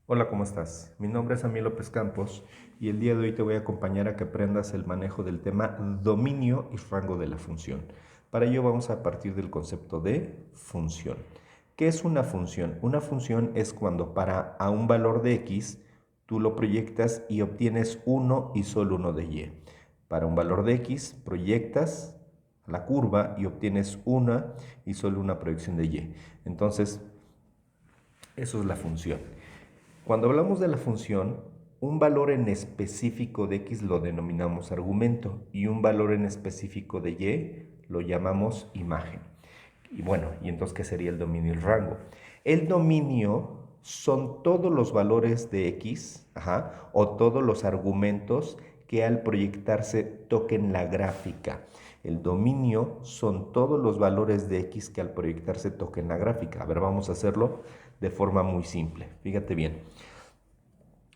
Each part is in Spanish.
Hola, ¿cómo estás? Mi nombre es Amiel López Campos y el día de hoy te voy a acompañar a que aprendas el manejo del tema dominio y rango de la función. Para ello vamos a partir del concepto de función. ¿Qué es una función? Una función es cuando para a un valor de x tú lo proyectas y obtienes uno y solo uno de y. Para un valor de x proyectas la curva y obtienes una y solo una proyección de y. Entonces, eso es la función. Cuando hablamos de la función, un valor en específico de x lo denominamos argumento y un valor en específico de y lo llamamos imagen. Y bueno, ¿y entonces qué sería el dominio y el rango? El dominio son todos los valores de x, o todos los argumentos que al proyectarse toquen la gráfica. El dominio son todos los valores de x que al proyectarse toquen la gráfica. A ver, vamos a hacerlo de forma muy simple. Fíjate bien.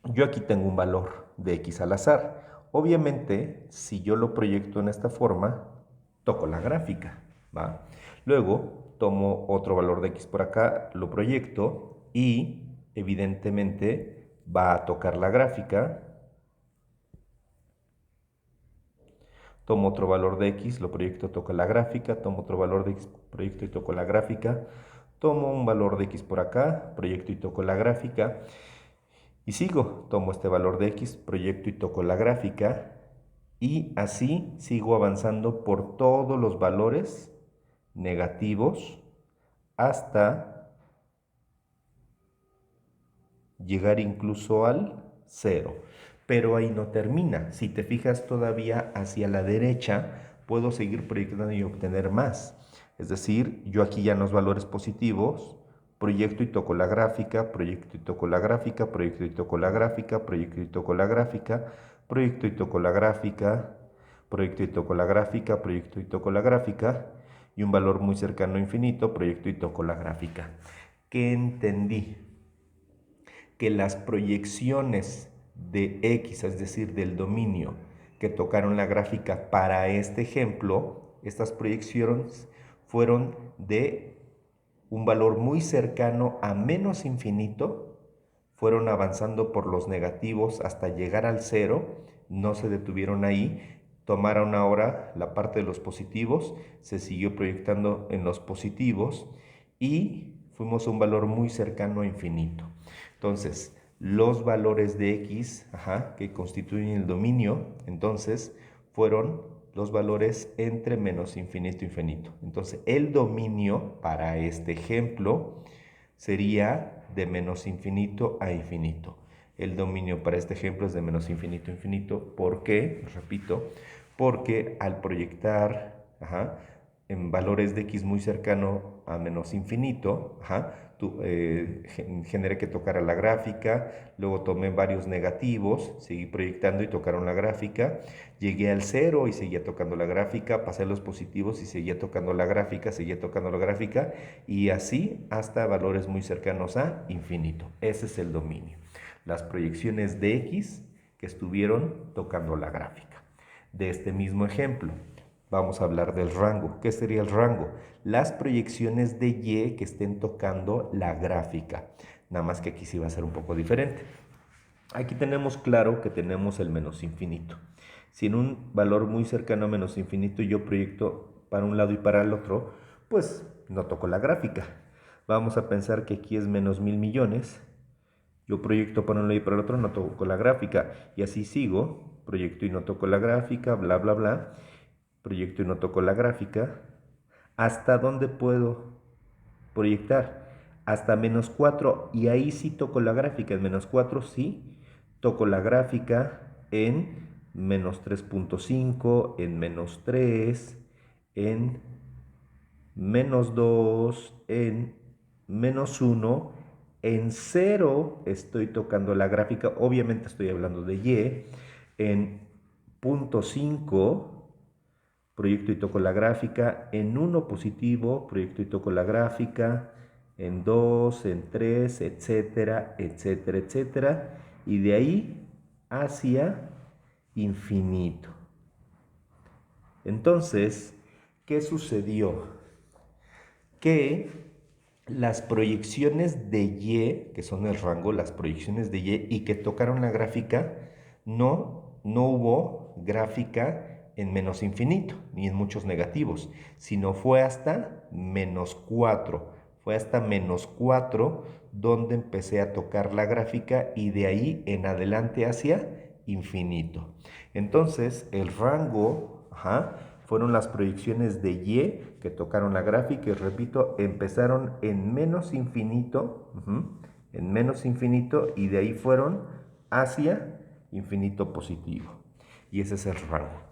Yo aquí tengo un valor de x al azar. Obviamente, si yo lo proyecto en esta forma, toco la gráfica, ¿va? Luego, tomo otro valor de x por acá, lo proyecto y evidentemente va a tocar la gráfica. Tomo otro valor de x, lo proyecto, toco la gráfica. Tomo otro valor de x, proyecto y toco la gráfica. Tomo un valor de x por acá, proyecto y toco la gráfica. Y sigo, tomo este valor de x, proyecto y toco la gráfica y así sigo avanzando por todos los valores negativos hasta llegar incluso al cero. Pero ahí no termina. Si te fijas todavía hacia la derecha, puedo seguir proyectando y obtener más. Es decir, yo aquí ya en los valores positivos, proyecto y toco la gráfica, proyecto y toco la gráfica, proyecto y toco la gráfica, proyecto y toco la gráfica, proyecto y toco la gráfica, proyecto y toco la gráfica, proyecto y toco la gráfica, y un valor muy cercano a infinito, proyecto y toco la gráfica. ¿Qué entendí? Que las proyecciones de x, es decir, del dominio que tocaron la gráfica para este ejemplo, estas proyecciones fueron de un valor muy cercano a menos infinito, fueron avanzando por los negativos hasta llegar al cero, no se detuvieron ahí, tomaron ahora la parte de los positivos, se siguió proyectando en los positivos y fuimos a un valor muy cercano a infinito. Entonces, los valores de x, que constituyen el dominio, entonces, fueron los valores entre menos infinito e infinito. Entonces, el dominio para este ejemplo sería de menos infinito a infinito. El dominio para este ejemplo es de menos infinito a infinito. ¿Por qué? Repito, porque al proyectar en valores de x muy cercano a menos infinito, generé que tocara la gráfica, luego tomé varios negativos, seguí proyectando y tocaron la gráfica, llegué al cero y seguía tocando la gráfica, pasé a los positivos y seguía tocando la gráfica, seguía tocando la gráfica, y así hasta valores muy cercanos a infinito. Ese es el dominio. Las proyecciones de x que estuvieron tocando la gráfica. De este mismo ejemplo, vamos a hablar del rango. ¿Qué sería el rango? Las proyecciones de y que estén tocando la gráfica. Nada más que aquí sí va a ser un poco diferente. Aquí tenemos claro que tenemos el menos infinito. Si en un valor muy cercano a menos infinito yo proyecto para un lado y para el otro, pues no toco la gráfica. Vamos a pensar que aquí es menos 1000 millones. Yo proyecto para un lado y para el otro, no toco la gráfica. Y así sigo, proyecto y no toco la gráfica, bla, bla, bla. Proyecto y no toco la gráfica. ¿Hasta dónde puedo proyectar? Hasta menos 4. Y ahí sí toco la gráfica. En menos 4 sí toco la gráfica en menos 3.5, en menos 3, en menos 2, en menos 1, en 0 estoy tocando la gráfica, obviamente estoy hablando de y, en punto 5 proyecto y toco la gráfica, en 1 positivo proyecto y toco la gráfica, en 2, en 3, etcétera, etcétera, etcétera, y de ahí hacia infinito. Entonces, ¿qué sucedió? Que las proyecciones de Y, que son el rango, las proyecciones de Y que tocaron la gráfica, no hubo gráfica en menos infinito, ni en muchos negativos, sino fue hasta -4. Fue hasta -4 donde empecé a tocar la gráfica y de ahí en adelante hacia infinito. Entonces, el rango, fueron las proyecciones de Y que tocaron la gráfica y repito, empezaron en menos infinito, en menos infinito y de ahí fueron hacia infinito positivo. Y ese es el rango.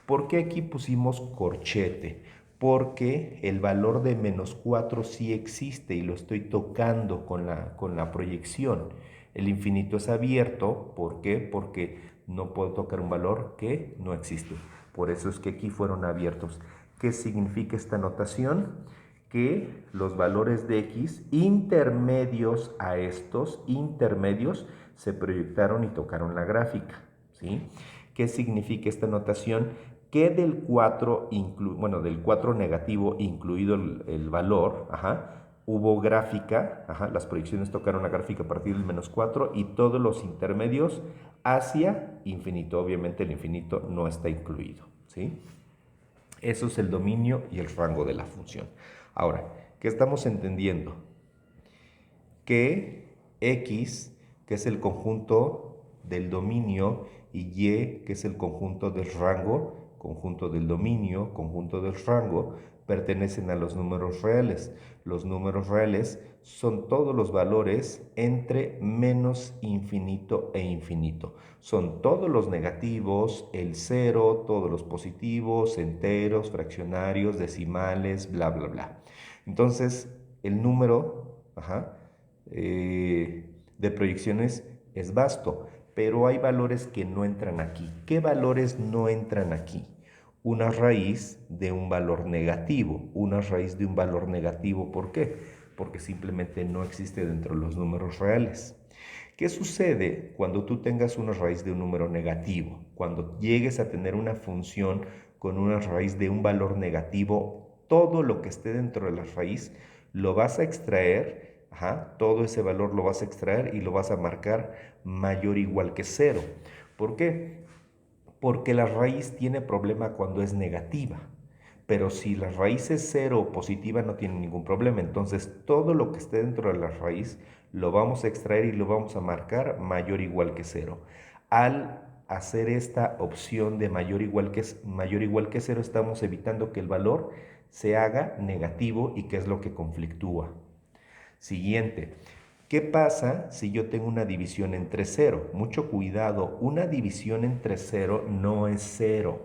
¿Por qué aquí pusimos corchete? Porque el valor de -4 sí existe y lo estoy tocando con la proyección. El infinito es abierto, ¿por qué? Porque no puedo tocar un valor que no existe. Por eso es que aquí fueron abiertos. ¿Qué significa esta notación? Que los valores de x intermedios a estos, intermedios, se proyectaron y tocaron la gráfica. ¿Sí? ¿Qué significa esta notación? Que del 4, del 4 negativo, incluido el valor, hubo gráfica, las proyecciones tocaron la gráfica a partir del -4 y todos los intermedios hacia infinito. Obviamente el infinito no está incluido, ¿sí? Eso es el dominio y el rango de la función. Ahora, ¿qué estamos entendiendo? Que X, que es el conjunto del dominio, y Y, que es el conjunto del rango, conjunto del dominio, conjunto del rango, pertenecen a los números reales. Los números reales son todos los valores entre menos infinito e infinito. Son todos los negativos, el cero, todos los positivos, enteros, fraccionarios, decimales, bla, bla, bla. Entonces, el número, de proyecciones es vasto, pero hay valores que no entran aquí. ¿Qué valores no entran aquí? Una raíz de un valor negativo. Una raíz de un valor negativo, ¿por qué? Porque simplemente no existe dentro de los números reales. ¿Qué sucede cuando tú tengas una raíz de un número negativo? Cuando llegues a tener una función con una raíz de un valor negativo, todo lo que esté dentro de la raíz lo vas a extraer, todo ese valor lo vas a extraer y lo vas a marcar mayor o igual que 0. ¿Por qué? Porque la raíz tiene problema cuando es negativa. Pero si la raíz es 0 o positiva no tiene ningún problema. Entonces todo lo que esté dentro de la raíz lo vamos a extraer y lo vamos a marcar mayor o igual que 0. Al hacer esta opción de mayor o igual que 0 estamos evitando que el valor se haga negativo y que es lo que conflictúa. Siguiente. ¿Qué pasa si yo tengo una división entre 0? Mucho cuidado, una división entre 0 no es 0.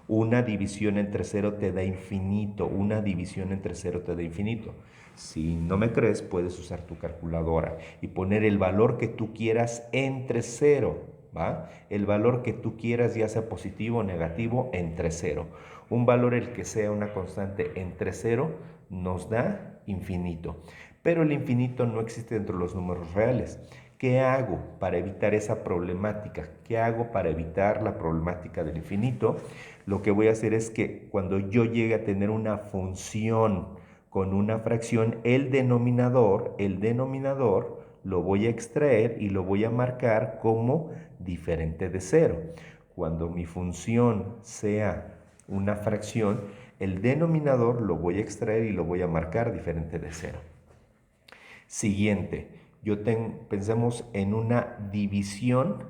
Una división entre 0 te da infinito. Una división entre 0 te da infinito. Si no me crees, puedes usar tu calculadora y poner el valor que tú quieras entre 0. ¿Va? El valor que tú quieras, ya sea positivo o negativo, entre 0. Un valor el que sea una constante entre 0 nos da infinito. Pero el infinito no existe dentro de los números reales. ¿Qué hago para evitar esa problemática? ¿Qué hago para evitar la problemática del infinito? Lo que voy a hacer es que cuando yo llegue a tener una función con una fracción, el denominador lo voy a extraer y lo voy a marcar como diferente de 0. Cuando mi función sea una fracción, el denominador lo voy a extraer y lo voy a marcar diferente de 0. Siguiente, pensemos en una división,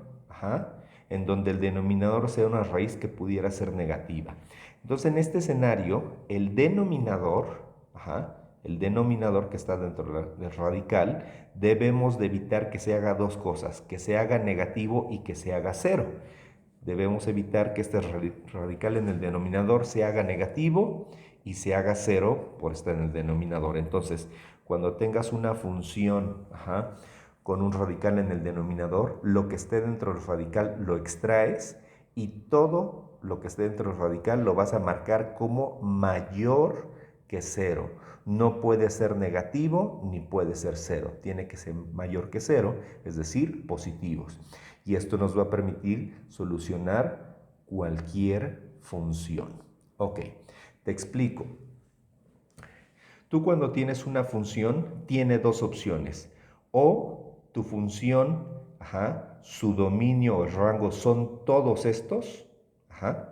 en donde el denominador sea una raíz que pudiera ser negativa. Entonces, en este escenario, el denominador que está dentro del radical, debemos de evitar que se haga dos cosas, que se haga negativo y que se haga 0. Debemos evitar que este radical en el denominador se haga negativo y se haga 0 por estar en el denominador. Entonces, cuando tengas una función con un radical en el denominador, lo que esté dentro del radical lo extraes y todo lo que esté dentro del radical lo vas a marcar como mayor que 0. No puede ser negativo ni puede ser 0. Tiene que ser mayor que 0, es decir, positivos. Y esto nos va a permitir solucionar cualquier función. Ok, te explico. Tú cuando tienes una función, tiene dos opciones. O tu función, su dominio o rango son todos estos,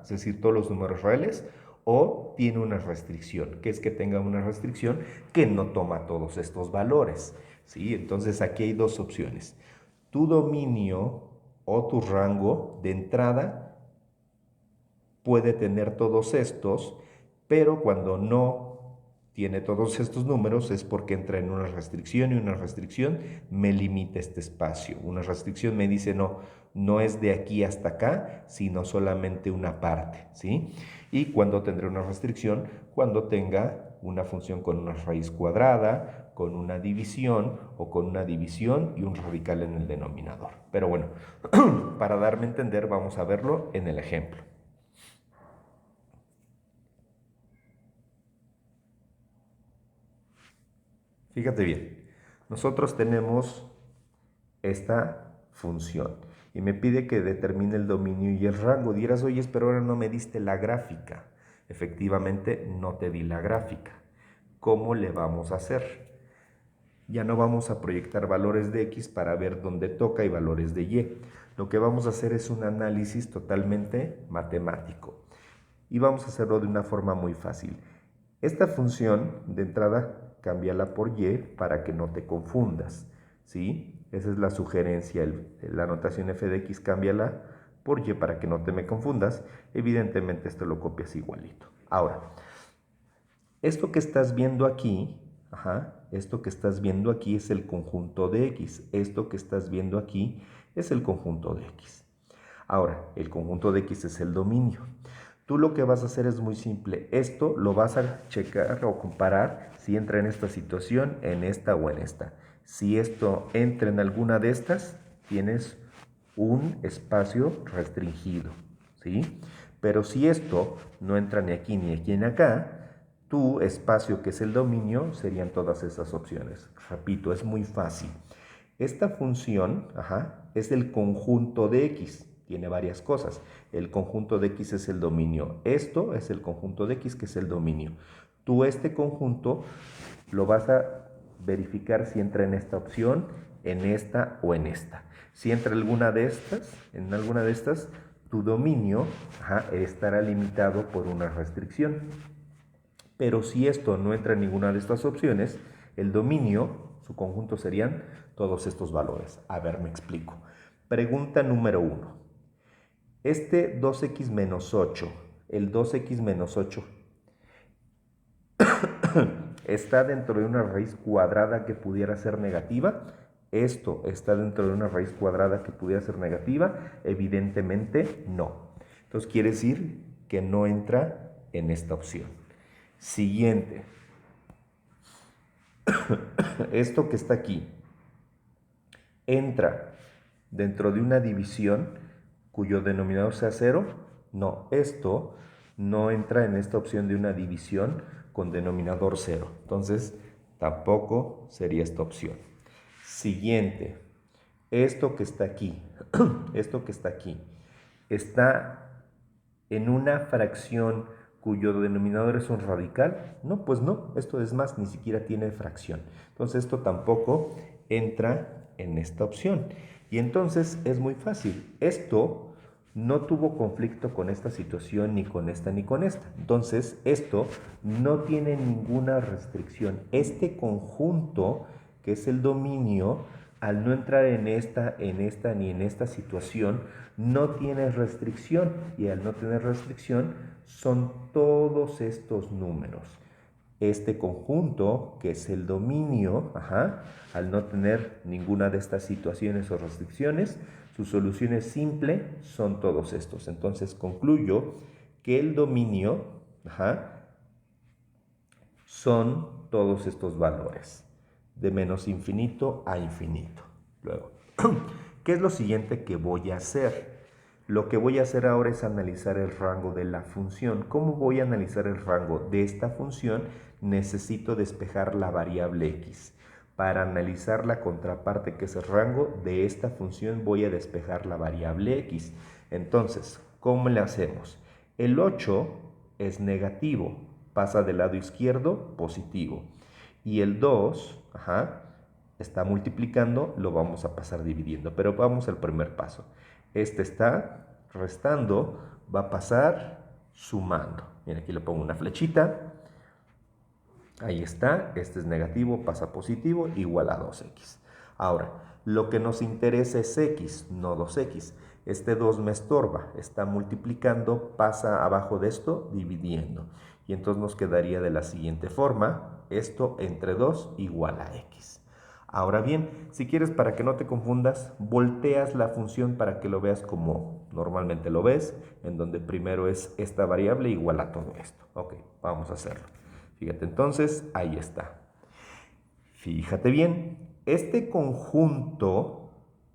es decir, todos los números reales, o tiene una restricción, que es que tenga una restricción que no toma todos estos valores, ¿sí? Entonces aquí hay dos opciones. Tu dominio o tu rango de entrada puede tener todos estos, pero cuando no tiene todos estos números es porque entra en una restricción y una restricción me limita este espacio. Una restricción me dice no, no es de aquí hasta acá, sino solamente una parte, ¿sí? Y cuando tendré una restricción, cuando tenga una función con una raíz cuadrada, con una división o con una división y un radical en el denominador. Pero bueno, para darme a entender, vamos a verlo en el ejemplo. Fíjate bien, nosotros tenemos esta función y me pide que determine el dominio y el rango. Dirás, oye, pero ahora no me diste la gráfica. Efectivamente, no te di la gráfica. ¿Cómo le vamos a hacer? Ya no vamos a proyectar valores de X para ver dónde toca y valores de Y. Lo que vamos a hacer es un análisis totalmente matemático. Y vamos a hacerlo de una forma muy fácil. Esta función, de entrada, cámbiala por Y para que no te confundas, ¿sí? Esa es la sugerencia, la notación f de x, cámbiala por Y para que no te me confundas. Evidentemente esto lo copias igualito. Ahora, esto que estás viendo aquí, esto que estás viendo aquí es el conjunto de X. Esto que estás viendo aquí es el conjunto de X. Ahora, el conjunto de X es el dominio. Tú lo que vas a hacer es muy simple. Esto lo vas a checar o comparar si entra en esta situación, en esta o en esta. Si esto entra en alguna de estas, tienes un espacio restringido, ¿sí? Pero si esto no entra ni aquí ni aquí ni acá, tu espacio, que es el dominio, serían todas esas opciones. Repito, es muy fácil. Esta función es el conjunto de X. Tiene varias cosas. El conjunto de X es el dominio. Esto es el conjunto de X, que es el dominio. Tú este conjunto lo vas a verificar si entra en esta opción, en esta o en esta. Si entra alguna de estas, en alguna de estas, tu dominio estará limitado por una restricción. Pero si esto no entra en ninguna de estas opciones, el dominio, su conjunto serían todos estos valores. A ver, me explico. Pregunta número 1. Este 2x menos 8, el 2x menos 8, ¿está dentro de una raíz cuadrada que pudiera ser negativa? ¿Esto está dentro de una raíz cuadrada que pudiera ser negativa? Evidentemente no. Entonces quiere decir que no entra en esta opción. Siguiente. Esto que está aquí entra dentro de una división cuyo denominador sea 0. No, esto no entra en esta opción de una división con denominador 0. Entonces, tampoco sería esta opción. Siguiente. Esto que está aquí, esto que está aquí, está en una fracción cuyo denominador es un radical. No, pues no, esto es más, ni siquiera tiene fracción. Entonces esto tampoco entra en esta opción. Y entonces es muy fácil. Esto no tuvo conflicto con esta situación, ni con esta, ni con esta. Entonces esto no tiene ninguna restricción. Este conjunto, que es el dominio, al no entrar en esta, ni en esta situación, no tiene restricción. Y al no tener restricción, son todos estos números. Este conjunto, que es el dominio, al no tener ninguna de estas situaciones o restricciones, su solución es simple, son todos estos. Entonces concluyo que el dominio son todos estos valores, de menos infinito a infinito. Luego, ¿qué es lo siguiente que voy a hacer? Lo que voy a hacer ahora es analizar el rango de la función. ¿Cómo voy a analizar el rango de esta función? Necesito despejar la variable x. Para analizar la contraparte, que es el rango de esta función, voy a despejar la variable x. Entonces, ¿cómo le hacemos? El 8 es negativo, pasa del lado izquierdo positivo. Y el 2, está multiplicando, lo vamos a pasar dividiendo. Pero vamos al primer paso. Este está restando, va a pasar sumando. Mira, aquí le pongo una flechita. Ahí está, este es negativo, pasa a positivo, igual a 2x. Ahora, lo que nos interesa es x, no 2x. Este 2 me estorba, está multiplicando, pasa abajo de esto, dividiendo. Y entonces nos quedaría de la siguiente forma, esto entre 2 igual a x. Ahora bien, si quieres para que no te confundas, volteas la función para que lo veas como normalmente lo ves, en donde primero es esta variable igual a todo esto. Ok, vamos a hacerlo. Fíjate, entonces, ahí está. Fíjate bien, este conjunto,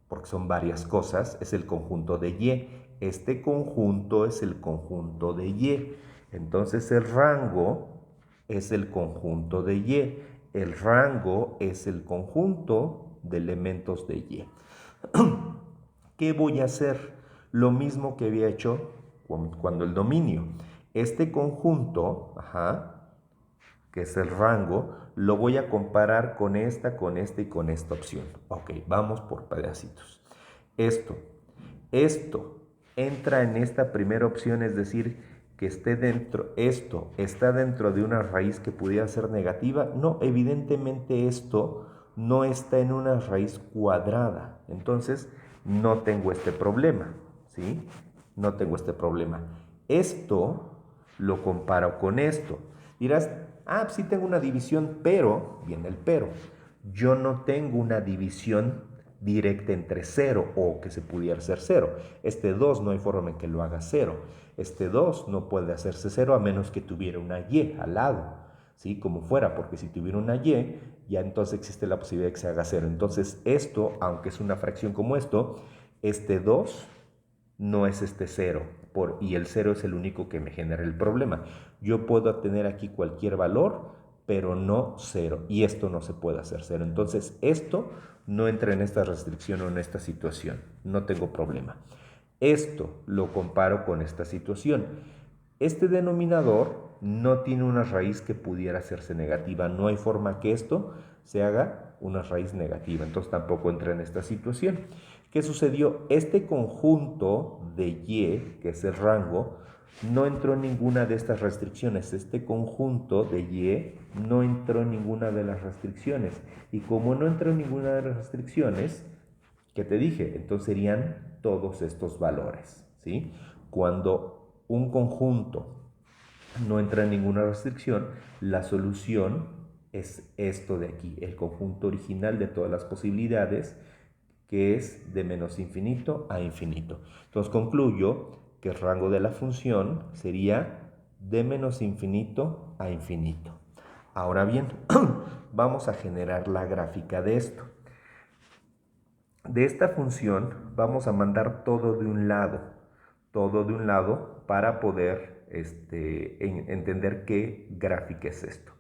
porque son varias cosas, es el conjunto de y. Este conjunto es el conjunto de y. Entonces, el rango es el conjunto de y. El rango es el conjunto de elementos de y. ¿Qué voy a hacer? Lo mismo que había hecho cuando el dominio. Este conjunto, que es el rango, lo voy a comparar con esta y con esta opción. Ok, vamos por pedacitos. Esto entra en esta primera opción, es decir, que esté dentro, esto está dentro de una raíz que pudiera ser negativa. No, evidentemente esto no está en una raíz cuadrada. Entonces, no tengo este problema, ¿sí? No tengo este problema. Esto lo comparo con esto. Dirás, sí tengo una división, pero, viene el pero, yo no tengo una división directa entre 0 o que se pudiera hacer 0. Este 2 no hay forma en que lo haga 0. Este 2 no puede hacerse 0 a menos que tuviera una y al lado, ¿sí? Como fuera, porque si tuviera una y, ya entonces existe la posibilidad de que se haga 0. Entonces esto, aunque es una fracción como esto, este 2 no es este 0, y el 0 es el único que me genera el problema. Yo puedo tener aquí cualquier valor, pero no 0, y esto no se puede hacer 0. Entonces esto no entra en esta restricción o en esta situación, no tengo problema. Esto lo comparo con esta situación. Este denominador no tiene una raíz que pudiera hacerse negativa, no hay forma que esto se haga una raíz negativa, entonces tampoco entra en esta situación. ¿Qué sucedió? Este conjunto de y, que es el rango, no entró en ninguna de estas restricciones. Este conjunto de y no entró en ninguna de las restricciones. Y como no entró en ninguna de las restricciones, ¿qué te dije? Entonces serían todos estos valores, ¿sí? Cuando un conjunto no entra en ninguna restricción, la solución es esto de aquí, el conjunto original de todas las posibilidades, que es de menos infinito a infinito. Entonces concluyo que el rango de la función sería de menos infinito a infinito. Ahora bien, vamos a generar la gráfica de esto. De esta función vamos a mandar todo de un lado para poder entender qué gráfica es esto,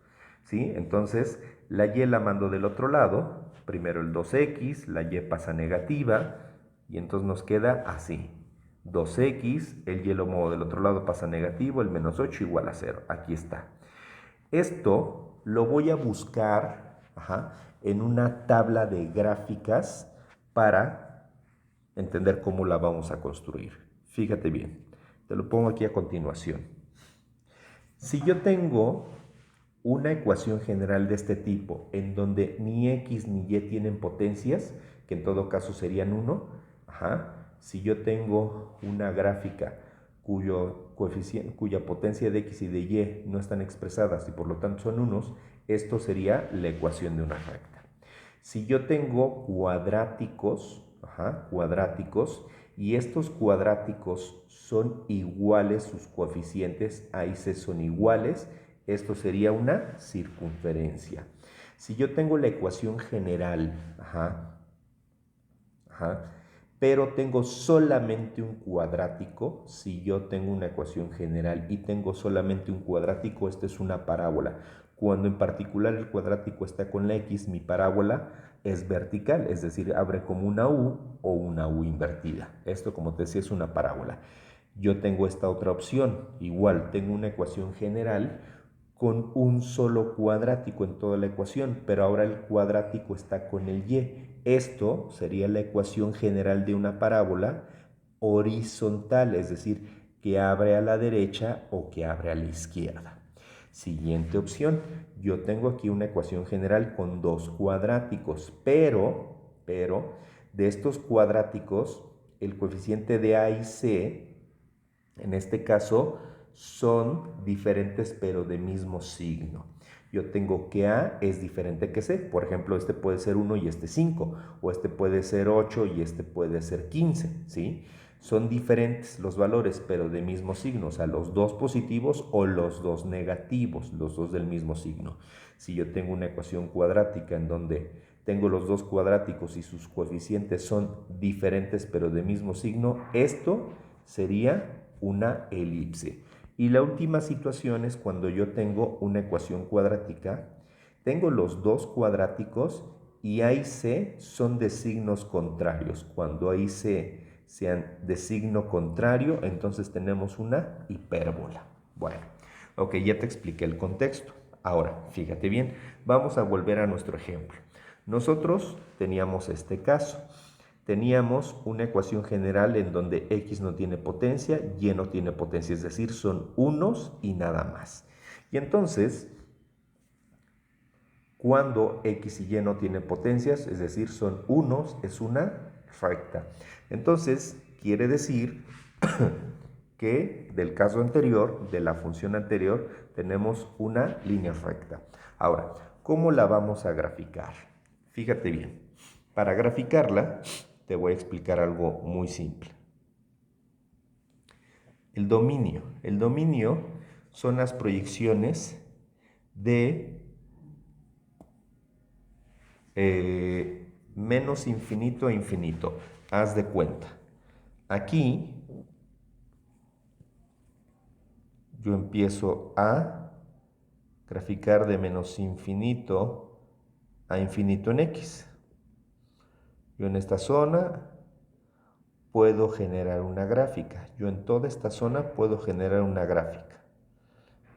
¿sí? Entonces, la y la mando del otro lado, primero el 2x, la y pasa negativa, y entonces nos queda así, 2x, el y lo muevo del otro lado, pasa negativo, el menos 8 igual a 0, aquí está. Esto lo voy a buscar en una tabla de gráficas para entender cómo la vamos a construir. Fíjate bien, te lo pongo aquí a continuación. Si yo tengo una ecuación general de este tipo, en donde ni x ni y tienen potencias, que en todo caso serían 1, si yo tengo una gráfica cuya potencia de x y de y no están expresadas y por lo tanto son unos, esto sería la ecuación de una recta. Si yo tengo cuadráticos, y estos cuadráticos son iguales, sus coeficientes, ahí se son iguales, esto sería una circunferencia. Si yo tengo la ecuación general, pero tengo solamente un cuadrático, si yo tengo una ecuación general y tengo solamente un cuadrático, esta es una parábola. Cuando en particular el cuadrático está con la x, mi parábola es vertical, es decir, abre como una U o una U invertida. Esto, como te decía, es una parábola. Yo tengo esta otra opción, igual, tengo una ecuación general con un solo cuadrático en toda la ecuación, pero ahora el cuadrático está con el y. Esto sería la ecuación general de una parábola horizontal, es decir, que abre a la derecha o que abre a la izquierda. Siguiente opción, yo tengo aquí una ecuación general con dos cuadráticos, pero de estos cuadráticos, el coeficiente de A y C, en este caso, son diferentes pero de mismo signo. Yo tengo que A es diferente que C. Por ejemplo, este puede ser 1 y este 5, o este puede ser 8 y este puede ser 15, ¿sí? Son diferentes los valores, pero de mismo signo, o sea, los dos positivos o los dos negativos, los dos del mismo signo. Si yo tengo una ecuación cuadrática en donde tengo los dos cuadráticos y sus coeficientes son diferentes pero de mismo signo, esto sería una elipse. Y la última situación es cuando yo tengo una ecuación cuadrática, tengo los dos cuadráticos y A y C son de signos contrarios. Cuando A y C sean de signo contrario, entonces tenemos una hipérbola. Bueno, ok, ya te expliqué el contexto. Ahora, fíjate bien, vamos a volver a nuestro ejemplo. Nosotros teníamos este caso. Teníamos una ecuación general en donde x no tiene potencia, y no tiene potencia, es decir, son unos y nada más. Y entonces, cuando x y y no tienen potencias, es decir, son unos, es una recta. Entonces, quiere decir que del caso anterior, de la función anterior, tenemos una línea recta. Ahora, ¿cómo la vamos a graficar? Fíjate bien, para graficarla te voy a explicar algo muy simple. El dominio son las proyecciones de menos infinito a infinito. Haz de cuenta. Aquí yo empiezo a graficar de menos infinito a infinito en x. Yo en esta zona puedo generar una gráfica. Yo en toda esta zona puedo generar una gráfica.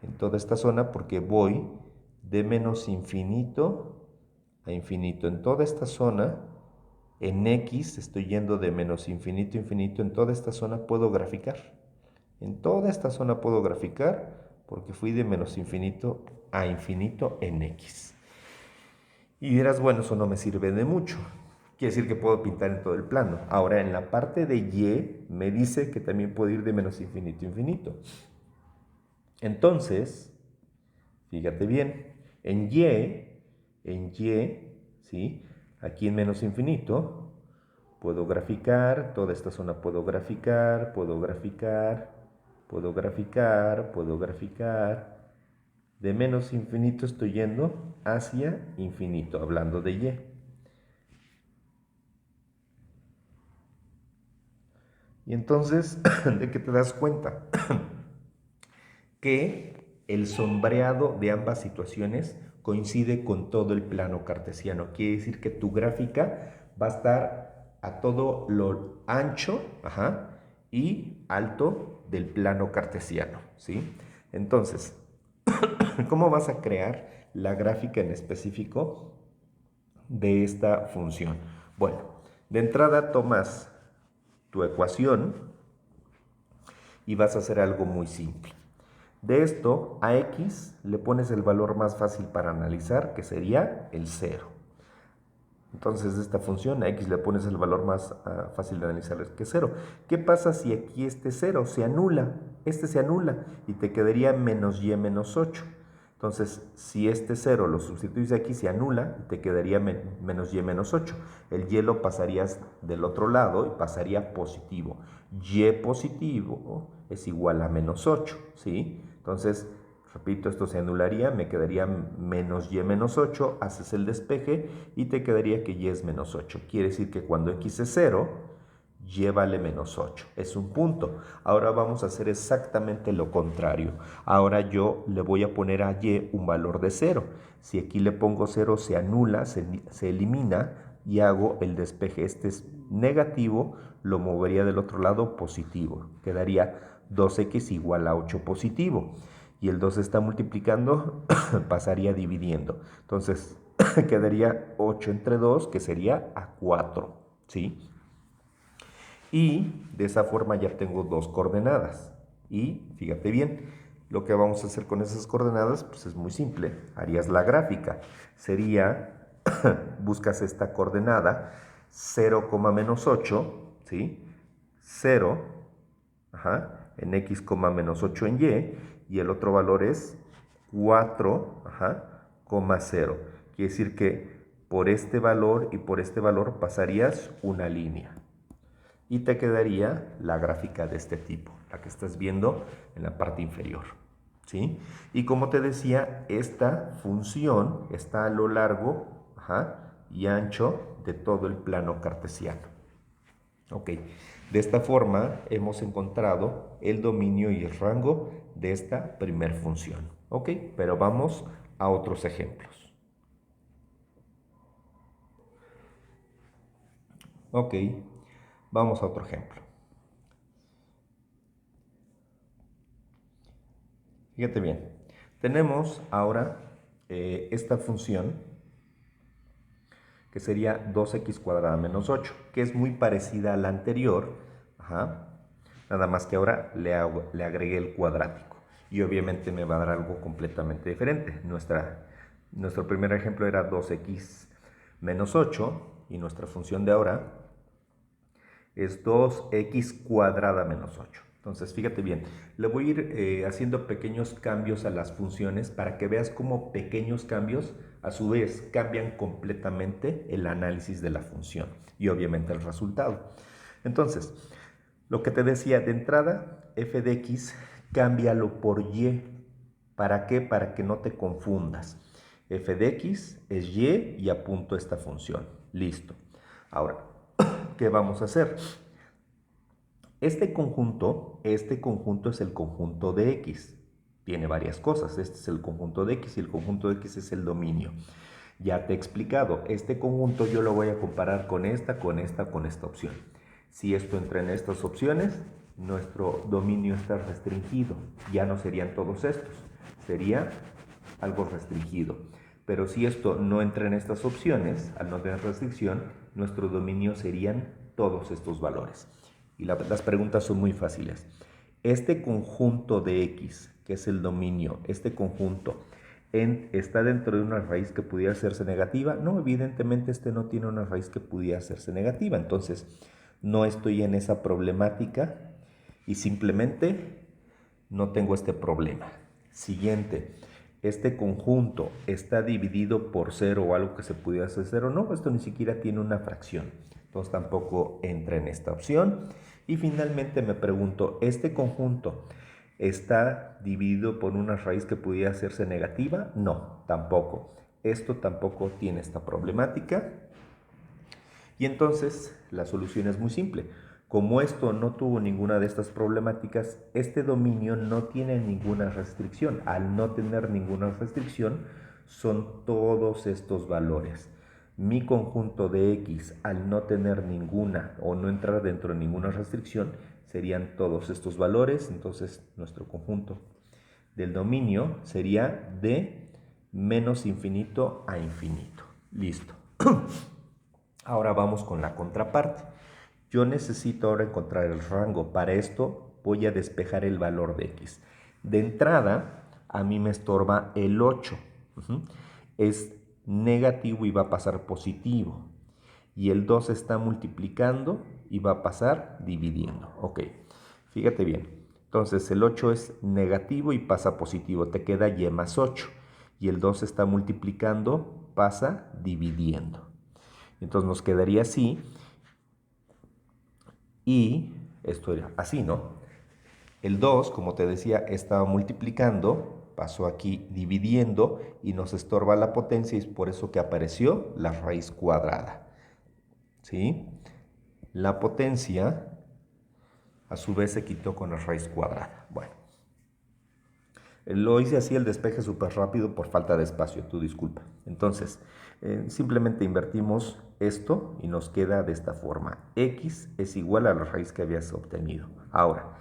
En toda esta zona porque voy de menos infinito a infinito. En toda esta zona, en x, estoy yendo de menos infinito a infinito. En toda esta zona puedo graficar. En toda esta zona puedo graficar porque fui de menos infinito a infinito en x. Y dirás, bueno, eso no me sirve de mucho. Quiere decir que puedo pintar en todo el plano. Ahora, en la parte de y, me dice que también puedo ir de menos infinito a infinito. Entonces, fíjate bien, en y, ¿sí? Aquí en menos infinito, puedo graficar, toda esta zona puedo graficar, puedo graficar, puedo graficar, puedo graficar. De menos infinito estoy yendo hacia infinito, hablando de y. Y entonces, ¿de qué te das cuenta? Que el sombreado de ambas situaciones coincide con todo el plano cartesiano. Quiere decir que tu gráfica va a estar a todo lo ancho y alto del plano cartesiano, ¿sí? Entonces, ¿cómo vas a crear la gráfica en específico de esta función? Bueno, de entrada tomas tu ecuación y vas a hacer algo muy simple. De esto, a x le pones el valor más fácil para analizar, que sería el 0. Entonces, de esta función, a x le pones el valor más fácil de analizar, que es 0. ¿Qué pasa si aquí este 0 se anula? Este se anula y te quedaría menos y menos 8. Entonces, si este 0 lo sustituyes aquí, se anula y te quedaría menos y menos 8. El y lo pasarías del otro lado y pasaría positivo. Y positivo es igual a menos 8, ¿sí? Entonces, repito, esto se anularía, me quedaría menos y menos 8, haces el despeje y te quedaría que y es menos 8. Quiere decir que cuando x es 0, y vale menos 8. Es un punto. Ahora vamos a hacer exactamente lo contrario. Ahora yo le voy a poner a y un valor de 0. Si aquí le pongo 0, se anula, se elimina y hago el despeje. Este es negativo, lo movería del otro lado positivo. Quedaría 2x igual a 8 positivo. y el 2 está multiplicando, pasaría dividiendo. Entonces, quedaría 8 entre 2, que sería a 4, ¿sí? Y de esa forma ya tengo dos coordenadas. Y fíjate bien, lo que vamos a hacer con esas coordenadas pues es muy simple. Harías la gráfica. Sería, buscas esta coordenada, 0, menos 8, ¿sí? 0, ajá, en x, menos 8 en y el otro valor es 4, ajá, 0. Quiere decir que por este valor y por este valor pasarías una línea y te quedaría la gráfica de este tipo, la que estás viendo en la parte inferior, ¿sí? Y como te decía, esta función está a lo largo, ajá, y ancho de todo el plano cartesiano. Ok, de esta forma hemos encontrado el dominio y el rango de esta primer función. Ok, pero vamos a otros ejemplos. Ok, vamos a otro ejemplo. Fíjate bien, tenemos ahora esta función que sería 2x cuadrada menos 8, que es muy parecida a la anterior, ajá, nada más que ahora le agregué el cuadrático y obviamente me va a dar algo completamente diferente. Nuestro primer ejemplo era 2x menos 8 y nuestra función de ahora es 2x cuadrada menos 8. Entonces, fíjate bien, le voy a ir haciendo pequeños cambios a las funciones para que veas cómo pequeños cambios a su vez cambian completamente el análisis de la función y obviamente el resultado. Entonces, lo que te decía de entrada, f de x, cámbialo por y. ¿Para qué? Para que no te confundas. F de x es y apunto esta función. Listo. Ahora, ¿qué vamos a hacer? Este conjunto es el conjunto de X. Tiene varias cosas. Este es el conjunto de X y el conjunto de X es el dominio. Ya te he explicado, este conjunto yo lo voy a comparar con esta opción. Si esto entra en estas opciones, nuestro dominio está restringido. Ya no serían todos estos, sería algo restringido. Pero si esto no entra en estas opciones, al no tener restricción, nuestro dominio serían todos estos valores. Y las preguntas son muy fáciles. Este conjunto de X, que es el dominio, este conjunto, ¿está dentro de una raíz que pudiera hacerse negativa? No, evidentemente este no tiene una raíz que pudiera hacerse negativa. Entonces, no estoy en esa problemática y simplemente no tengo este problema. Siguiente, ¿este conjunto está dividido por 0 o algo que se pudiera hacer 0? No, esto ni siquiera tiene una fracción. Entonces tampoco entra en esta opción. Y finalmente me pregunto, ¿este conjunto está dividido por una raíz que pudiera hacerse negativa? No, tampoco. Esto tampoco tiene esta problemática. Y entonces la solución es muy simple. Como esto no tuvo ninguna de estas problemáticas, este dominio no tiene ninguna restricción. Al no tener ninguna restricción, son todos estos valores. Mi conjunto de X, al no tener ninguna o no entrar dentro de ninguna restricción, serían todos estos valores. Entonces, nuestro conjunto del dominio sería de menos infinito a infinito. Listo. Ahora vamos con la contraparte. Yo necesito ahora encontrar el rango. Para esto voy a despejar el valor de x. De entrada, a mí me estorba el 8. Es negativo y va a pasar positivo. Y el 2 está multiplicando y va a pasar dividiendo. Ok, fíjate bien. Entonces el 8 es negativo y pasa positivo. Te queda y más 8. Y el 2 está multiplicando, pasa dividiendo. Entonces nos quedaría así. Y esto era así, ¿no? El 2, como te decía, estaba multiplicando, pasó aquí dividiendo y nos estorba la potencia y es por eso que apareció la raíz cuadrada. ¿Sí? La potencia, a su vez, se quitó con la raíz cuadrada. Bueno, lo hice así el despeje súper rápido por falta de espacio, tu disculpa. Entonces, simplemente invertimos esto y nos queda de esta forma. X es igual a la raíz que habías obtenido. Ahora,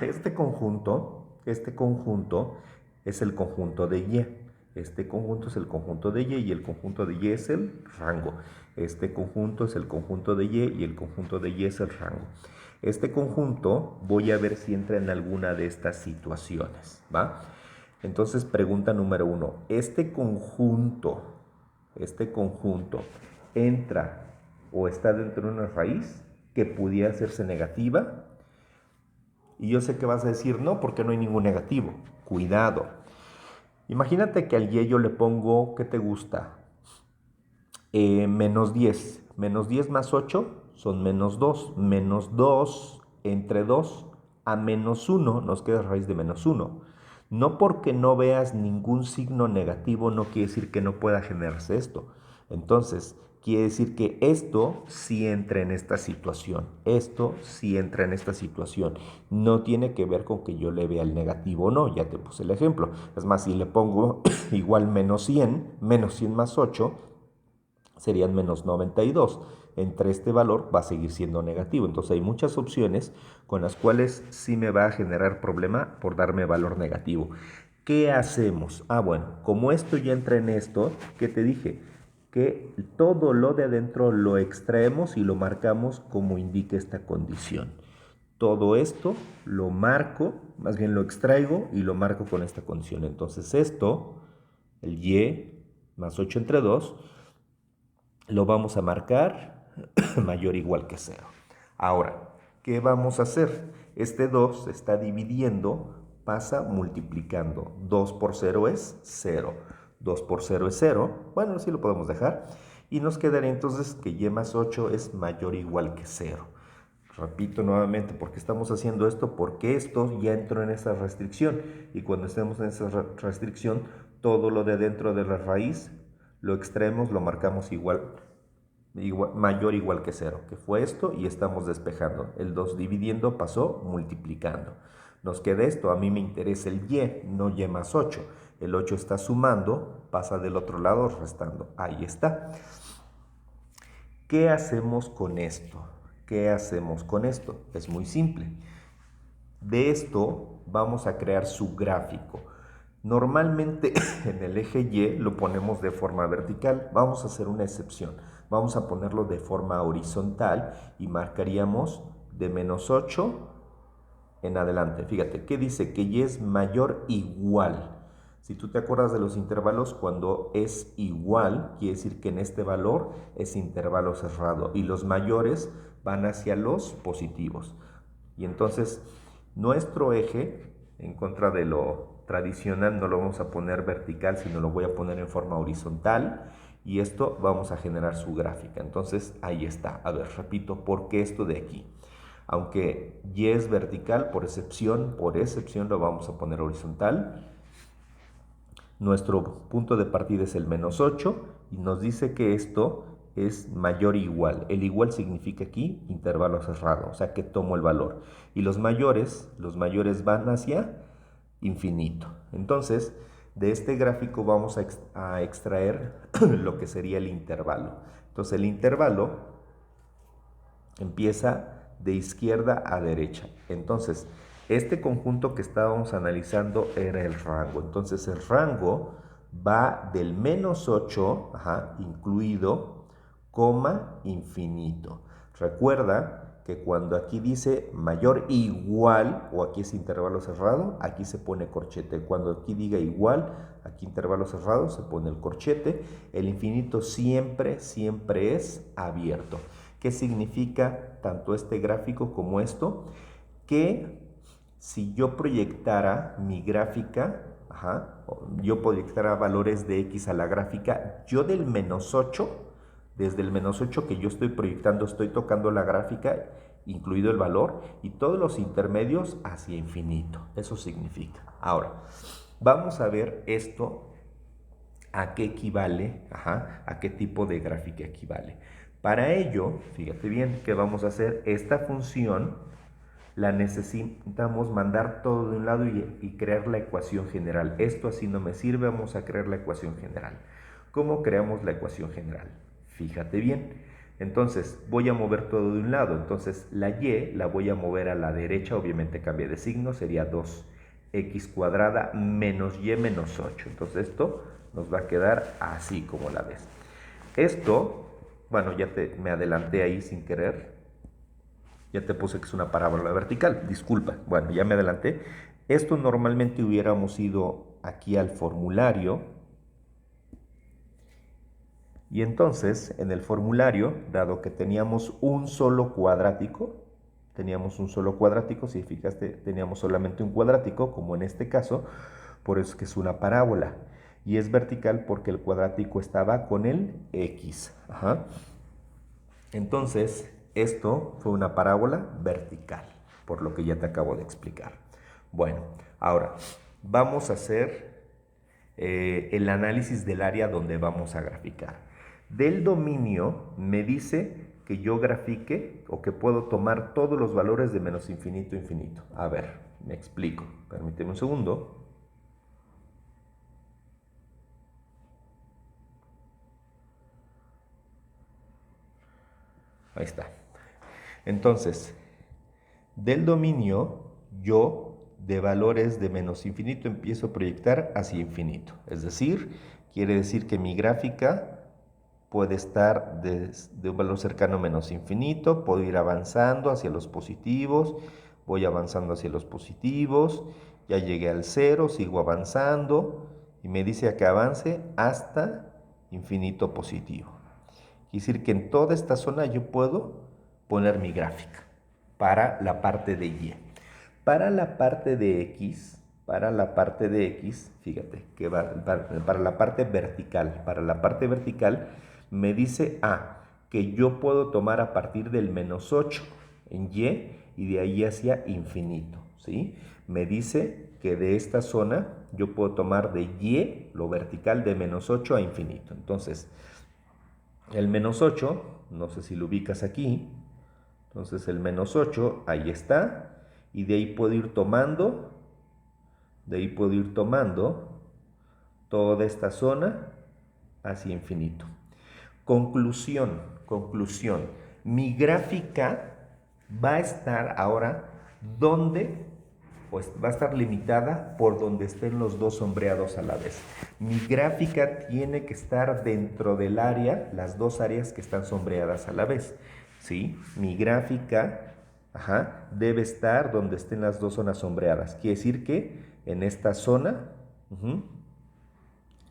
este conjunto este conjunto es el conjunto de Y. Este conjunto es el conjunto de Y el conjunto de Y es el rango. Este conjunto es el conjunto de Y el conjunto de Y es el rango. Este conjunto voy a ver si entra en alguna de estas situaciones, ¿va? Entonces, pregunta número 1. ¿Este conjunto entra o está dentro de una raíz que pudiera hacerse negativa? Y yo sé que vas a decir, no, porque no hay ningún negativo. Cuidado. Imagínate que al Y yo le pongo, ¿qué te gusta? Menos 10. Menos 10 más 8 son menos 2. Menos 2 entre 2 a menos 1 nos queda raíz de menos 1. No porque no veas ningún signo negativo no quiere decir que no pueda generarse esto. Entonces, quiere decir que esto sí entra en esta situación. Esto sí entra en esta situación. No tiene que ver con que yo le vea el negativo o no. Ya te puse el ejemplo. Es más, si le pongo igual menos 100 más 8, serían menos 92. Entre este valor va a seguir siendo negativo. Entonces hay muchas opciones con las cuales sí me va a generar problema por darme valor negativo. ¿Qué hacemos? Bueno, como esto ya entra en esto, ¿qué te dije? Que todo lo de adentro lo extraemos y lo marcamos como indica esta condición. Todo esto lo marco, más bien lo extraigo y lo marco con esta condición. Entonces esto, el Y más 8 entre 2, lo vamos a marcar mayor o igual que 0. Ahora, ¿qué vamos a hacer? Este 2 se está dividiendo, pasa multiplicando. 2 por 0 es 0. 2 por 0 es 0. Bueno, así lo podemos dejar. Y nos quedaría entonces que Y más 8 es mayor o igual que 0. Repito nuevamente, ¿por qué estamos haciendo esto? Porque esto ya entró en esa restricción. Y cuando estemos en esa restricción, todo lo de dentro de la raíz lo extraemos, lo marcamos mayor o igual que 0, que fue esto, y estamos despejando. El 2 dividiendo pasó multiplicando. Nos queda esto, a mí me interesa el Y, no Y más 8. El 8 está sumando, pasa del otro lado restando. Ahí está. ¿Qué hacemos con esto? ¿Qué hacemos con esto? Es muy simple. De esto vamos a crear su gráfico. Normalmente en el eje Y lo ponemos de forma vertical. Vamos a hacer una excepción. Vamos a ponerlo de forma horizontal y marcaríamos de menos 8 en adelante. Fíjate, ¿qué dice? Que Y es mayor igual. Si tú te acuerdas de los intervalos, cuando es igual, quiere decir que en este valor es intervalo cerrado y los mayores van hacia los positivos. Y entonces nuestro eje, en contra de lo tradicional, no lo vamos a poner vertical, sino lo voy a poner en forma horizontal. Y esto vamos a generar su gráfica. Entonces ahí está. A ver, repito, ¿por qué esto de aquí? Aunque Y es vertical, por excepción lo vamos a poner horizontal. Nuestro punto de partida es el menos 8 y nos dice que esto es mayor o igual. El igual significa aquí intervalo cerrado, o sea que tomo el valor. Y los mayores van hacia infinito. Entonces, de este gráfico vamos a extraer lo que sería el intervalo. Entonces, el intervalo empieza de izquierda a derecha. Entonces, este conjunto que estábamos analizando era el rango. Entonces, el rango va del menos 8, incluido, coma, infinito. Recuerda que cuando aquí dice mayor igual, o aquí es intervalo cerrado, aquí se pone corchete. Cuando aquí diga igual, aquí intervalo cerrado, se pone el corchete. El infinito siempre es abierto. ¿Qué significa tanto este gráfico como esto? Que si yo proyectara mi gráfica, yo proyectara valores de X a la gráfica, yo del menos 8, desde el menos 8 que yo estoy proyectando, estoy tocando la gráfica, incluido el valor, y todos los intermedios hacia infinito. Eso significa. Ahora, vamos a ver esto, a qué equivale, a qué tipo de gráfica equivale. Para ello, fíjate bien, ¿qué vamos a hacer? Esta función la necesitamos mandar todo de un lado y crear la ecuación general. Esto así no me sirve, vamos a crear la ecuación general. ¿Cómo creamos la ecuación general? Fíjate bien. Entonces, voy a mover todo de un lado. Entonces, la Y la voy a mover a la derecha, obviamente cambia de signo, sería 2. x cuadrada menos y menos 8. Entonces esto nos va a quedar así como la ves. Esto, bueno, me adelanté ahí sin querer. Ya te puse que es una parábola vertical, disculpa. Bueno, ya me adelanté. Esto normalmente hubiéramos ido aquí al formulario. Y entonces, en el formulario, dado que teníamos un solo cuadrático, si fijaste, teníamos solamente un cuadrático, como en este caso, por eso es que es una parábola. Y es vertical porque el cuadrático estaba con el x. Ajá. Entonces, esto fue una parábola vertical, por lo que ya te acabo de explicar. Bueno, ahora vamos a hacer el análisis del área donde vamos a graficar. Del dominio me dice que yo grafique o que puedo tomar todos los valores de menos infinito a infinito. A ver, me explico. Permíteme un segundo. Ahí está. Entonces, del dominio, yo de valores de menos infinito empiezo a proyectar hacia infinito. Es decir, quiere decir que mi gráfica puede estar de un valor cercano a menos infinito, puedo ir avanzando hacia los positivos, voy avanzando hacia los positivos, ya llegué al 0, sigo avanzando y me dice que avance hasta infinito positivo. Quiere decir que en toda esta zona yo puedo poner mi gráfica para la parte de Y. Para la parte de X, fíjate, que para la parte vertical, me dice que yo puedo tomar a partir del menos 8 en Y de ahí hacia infinito, ¿sí? Me dice que de esta zona yo puedo tomar de Y, lo vertical, de menos 8 a infinito. Entonces, el menos 8, no sé si lo ubicas aquí, entonces el menos 8, ahí está, y de ahí puedo ir tomando, toda esta zona hacia infinito. Conclusión, mi gráfica va a estar ahora donde, pues va a estar limitada por donde estén los dos sombreados a la vez. Mi gráfica tiene que estar dentro del área, las dos áreas que están sombreadas a la vez, ¿sí? Mi gráfica, debe estar donde estén las dos zonas sombreadas. Quiere decir que en esta zona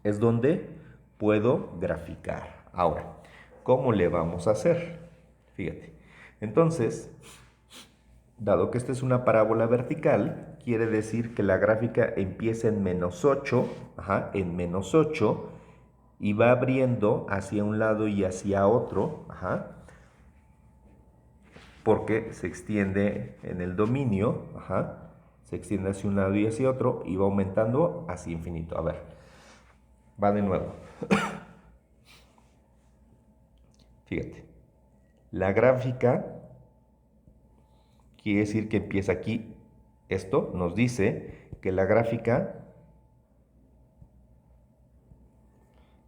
es donde puedo graficar. Ahora, ¿cómo le vamos a hacer? Fíjate. Entonces, dado que esta es una parábola vertical, quiere decir que la gráfica empieza en menos 8, y va abriendo hacia un lado y hacia otro, porque se extiende en el dominio, se extiende hacia un lado y hacia otro, y va aumentando hacia infinito. A ver, va de nuevo. Fíjate, la gráfica quiere decir que empieza aquí. Esto nos dice que la gráfica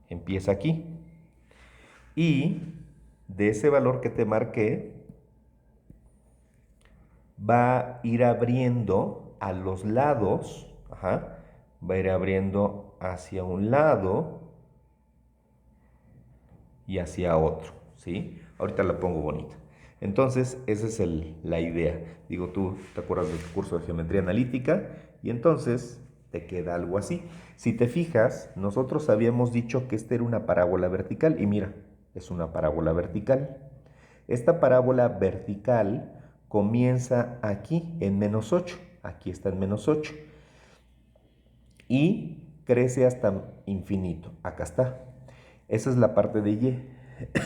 empieza aquí. Y de ese valor que te marqué, va a ir abriendo a los lados, va a ir abriendo hacia un lado y hacia otro, ¿sí? Ahorita la pongo bonita. Entonces, esa es la idea. Digo, tú te acuerdas de tu curso de geometría analítica y entonces te queda algo así. Si te fijas, nosotros habíamos dicho que esta era una parábola vertical y mira, es una parábola vertical. Esta parábola vertical comienza aquí en menos 8. Aquí está en menos 8. Y crece hasta infinito. Acá está. Esa es la parte de Y.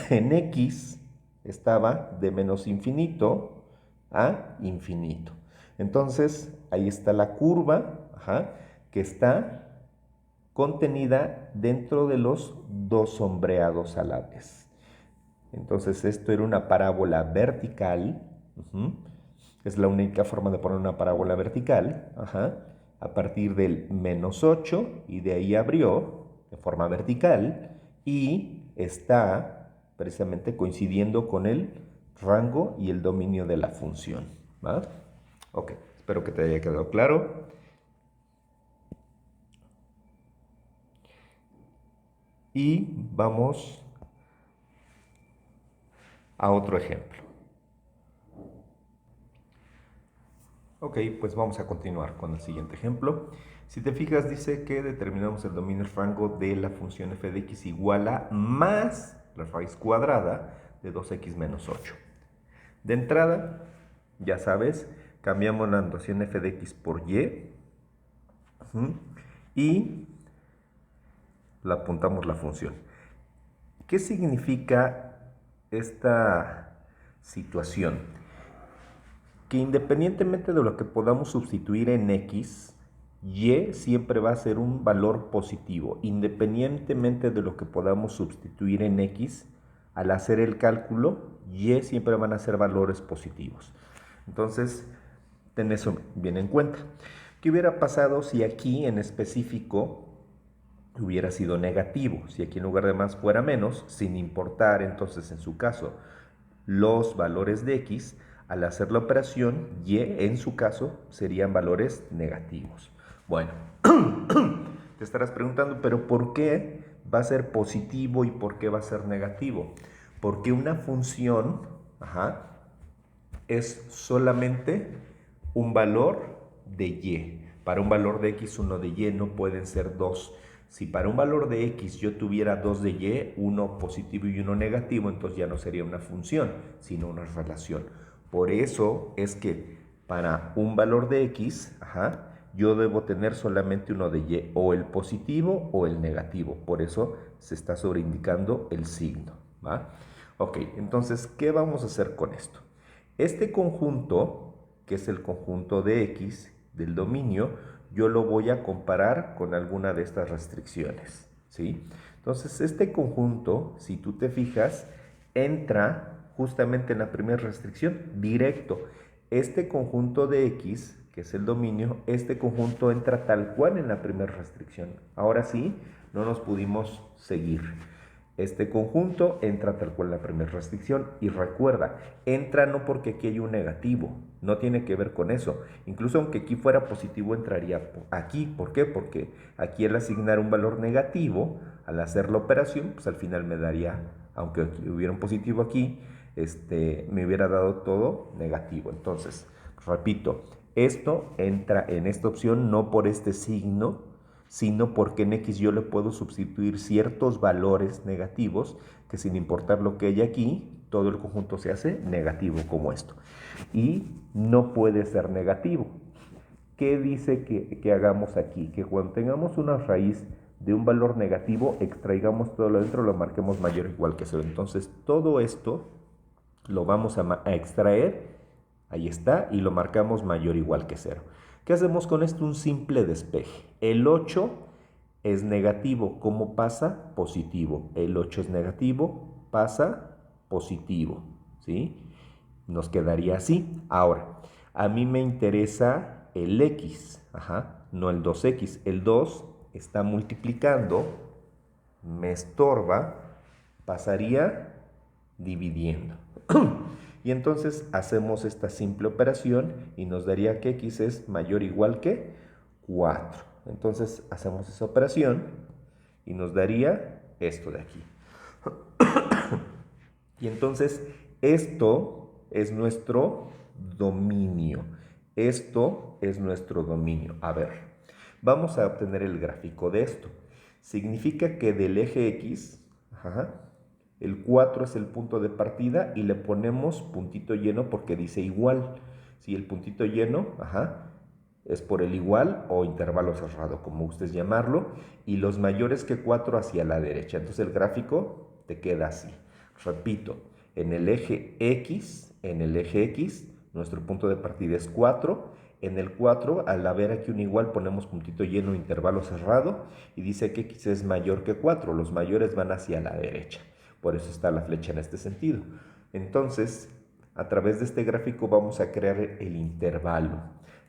En X estaba de menos infinito a infinito. Entonces, ahí está la curva, que está contenida dentro de los dos sombreados a la vez. Entonces, esto era una parábola vertical. Es la única forma de poner una parábola vertical. A partir del menos 8 y de ahí abrió de forma vertical y está precisamente coincidiendo con el rango y el dominio de la función. ¿Va? Ok, espero que te haya quedado claro. Y vamos a otro ejemplo. Ok, pues vamos a continuar con el siguiente ejemplo. Si te fijas, dice que determinamos el dominio rango de la función f de x igual a más la raíz cuadrada de 2x menos 8. De entrada, ya sabes, cambiamos la notación f de x por y y la apuntamos la función. ¿Qué significa esta situación? Que independientemente de lo que podamos sustituir en x, y siempre va a ser un valor positivo. Independientemente de lo que podamos sustituir en x, al hacer el cálculo, y siempre van a ser valores positivos. Entonces, ten eso bien en cuenta. ¿Qué hubiera pasado si aquí en específico hubiera sido negativo? Si aquí en lugar de más fuera menos, sin importar entonces en su caso los valores de x, al hacer la operación, y en su caso serían valores negativos. Bueno, te estarás preguntando, pero ¿por qué va a ser positivo y por qué va a ser negativo? Porque una función es solamente un valor de y. Para un valor de x, uno de y no pueden ser dos. Si para un valor de x yo tuviera dos de y, uno positivo y uno negativo, entonces ya no sería una función, sino una relación. Por eso es que para un valor de x, yo debo tener solamente uno de y, o el positivo o el negativo. Por eso se está sobreindicando el signo, ¿va? Ok, entonces, ¿qué vamos a hacer con esto? Este conjunto, que es el conjunto de x del dominio, yo lo voy a comparar con alguna de estas restricciones, ¿sí? Entonces, este conjunto, si tú te fijas, entra justamente en la primera restricción, directo. Este conjunto de x, que es el dominio, este conjunto entra tal cual en la primera restricción. Ahora sí, no nos pudimos seguir. Este conjunto entra tal cual en la primera restricción y recuerda, entra no porque aquí hay un negativo, no tiene que ver con eso. Incluso aunque aquí fuera positivo entraría aquí. ¿Por qué? Porque aquí al asignar un valor negativo, al hacer la operación, pues al final me daría, aunque hubiera un positivo aquí, me hubiera dado todo negativo. Entonces, repito, esto entra en esta opción no por este signo, sino porque en x yo le puedo sustituir ciertos valores negativos que sin importar lo que haya aquí, todo el conjunto se hace negativo como esto. Y no puede ser negativo. ¿Qué dice que hagamos aquí? Que cuando tengamos una raíz de un valor negativo, extraigamos todo lo dentro, lo marquemos mayor o igual que 0. Entonces todo esto lo vamos a extraer, ahí está, y lo marcamos mayor o igual que 0. ¿Qué hacemos con esto? Un simple despeje. El 8 es negativo. ¿Cómo pasa? Positivo. El 8 es negativo, pasa positivo, ¿sí? Nos quedaría así. Ahora, a mí me interesa el x, no el 2x. El 2 está multiplicando, me estorba, pasaría dividiendo. Y entonces hacemos esta simple operación y nos daría que x es mayor o igual que 4. Entonces hacemos esa operación y nos daría esto de aquí. Y entonces esto es nuestro dominio. Esto es nuestro dominio. A ver, vamos a obtener el gráfico de esto. Significa que del eje x, el 4 es el punto de partida y le ponemos puntito lleno porque dice igual. Si el puntito lleno, es por el igual o intervalo cerrado, como gustes llamarlo, y los mayores que 4 hacia la derecha. Entonces el gráfico te queda así. Repito, en el eje X, nuestro punto de partida es 4. En el 4, al haber aquí un igual, ponemos puntito lleno, intervalo cerrado, y dice que X es mayor que 4. Los mayores van hacia la derecha. Por eso está la flecha en este sentido. Entonces, a través de este gráfico vamos a crear el intervalo.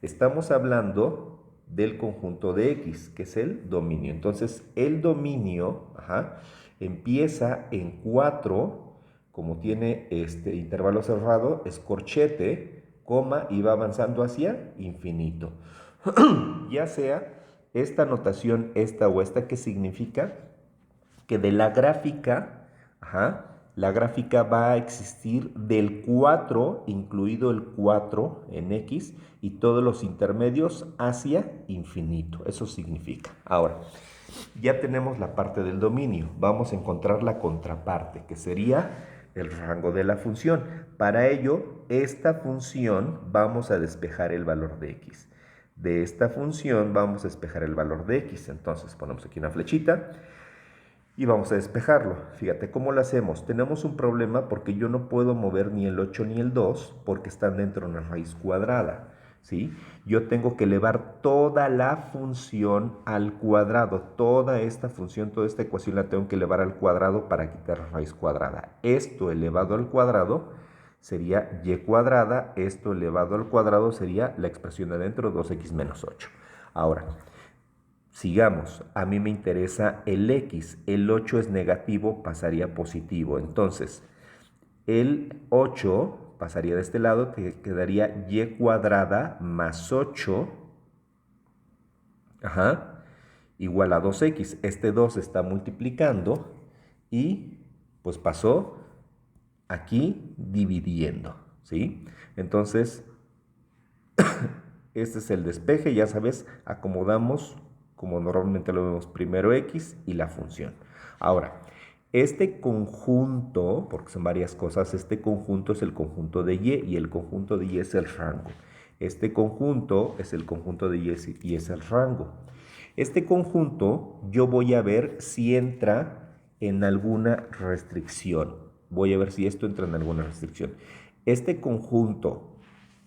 Estamos hablando del conjunto de X, que es el dominio. Entonces, el dominio empieza en 4, como tiene este intervalo cerrado, es corchete, coma, y va avanzando hacia infinito. Ya sea esta notación, esta o esta, ¿qué significa? que de la gráfica, la gráfica va a existir del 4, incluido el 4 en X, y todos los intermedios hacia infinito. Eso significa. Ahora, ya tenemos la parte del dominio. Vamos a encontrar la contraparte, que sería el rango de la función. Para ello, esta función vamos a despejar el valor de X. De esta función vamos a despejar el valor de X. Entonces ponemos aquí una flechita y vamos a despejarlo. Fíjate cómo lo hacemos. Tenemos un problema porque yo no puedo mover ni el 8 ni el 2 porque están dentro de una raíz cuadrada, ¿sí? Yo tengo que elevar toda la función al cuadrado. Toda esta función, toda esta ecuación la tengo que elevar al cuadrado para quitar la raíz cuadrada. Esto elevado al cuadrado sería y cuadrada. Esto elevado al cuadrado sería la expresión de adentro, 2x menos 8. Ahora, sigamos, a mí me interesa el X, el 8 es negativo, pasaría a positivo. Entonces, el 8 pasaría de este lado, que quedaría y cuadrada más 8, igual a 2x. Este 2 está multiplicando y pues pasó aquí dividiendo, ¿sí? Entonces, este es el despeje, ya sabes, acomodamos como normalmente lo vemos, primero X y la función. Ahora, este conjunto, porque son varias cosas, este conjunto es el conjunto de Y el conjunto de Y es el rango. Este conjunto es el conjunto de Y es el rango. Este conjunto yo voy a ver si entra en alguna restricción. Voy a ver si esto entra en alguna restricción. Este conjunto